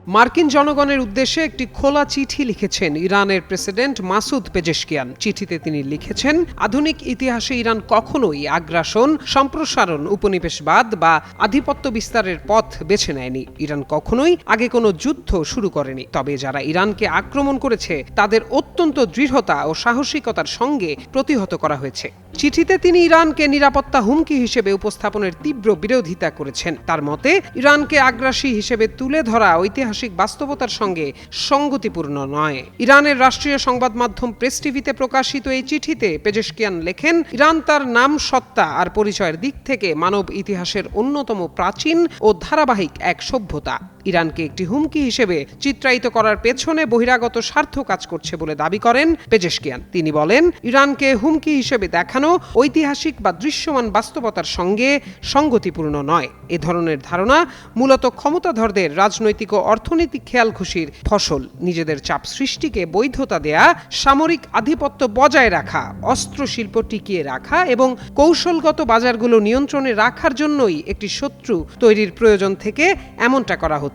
মার্কিন জনগণের উদ্দেশ্যে একটি খোলা চিঠি লিখেছেন ইরানের প্রেসিডেন্ট মাসুদ পেজেশকিয়ান। চিঠিতে তিনি লিখেছেন, আধুনিক ইতিহাসে ইরান কখনোই আগ্রাসন, সম্প্রসারণ, উপনিবেশবাদ বা আধিপত্য বিস্তারের পথ বেছে নেয়নি। ইরান কখনোই আগে কোনো যুদ্ধ শুরু করেনি। তবে যারা ইরানকে আক্রমণ করেছে তাদের অত্যন্ত দৃঢ়তা ও সাহসিকতার সঙ্গে প্রতিহত করা হয়েছে। চিঠিতে তিনি ইরানকে নিরাপত্তা হুমকি হিসেবে উপস্থাপনের তীব্র বিরোধিতা করেছেন। তার মতে, ইরানকে আগ্রাসী হিসেবে তুলে ধরা ঐতিহাসিক বাস্তবতার সঙ্গে সঙ্গতিপূর্ণ নয়। ইরানের রাষ্ট্রীয় সংবাদ মাধ্যম প্রেস টিভিতে প্রকাশিত এই চিঠিতে পেজেশকিয়ান লেখেন, ইরান তার নাম, সত্তা আর পরিচয়ের দিক থেকে মানব ইতিহাসের অন্যতম প্রাচীন ও ধারাবাহিক এক সভ্যতা। ইরানকে একটি হুমকি হিসেবে চিত্রায়িত করার পেছনে বহিরাগত স্বার্থ কাজ করছে বলে দাবি করেন পেজেশকিয়ান। তিনি বলেন, ইরানকে হুমকি হিসেবে দেখানো ঐতিহাসিক বা দৃশ্যমান বাস্তবতার সঙ্গে সঙ্গতিপূর্ণ নয়। এ ধরনের ধারণা মূলত ক্ষমতাধরদের রাজনৈতিক ও অর্থনৈতিক খেয়ালখুশির ফসল। নিজেদের চাপ সৃষ্টিকে বৈধতা দেয়া, সামরিক আধিপত্য বজায় রাখা, অস্ত্র শিল্প টিকিয়ে রাখা এবং কৌশলগত বাজারগুলো নিয়ন্ত্রণে রাখার জন্যই একটি শত্রু তৈরির প্রয়োজন থেকে এমনটা করা হচ্ছে।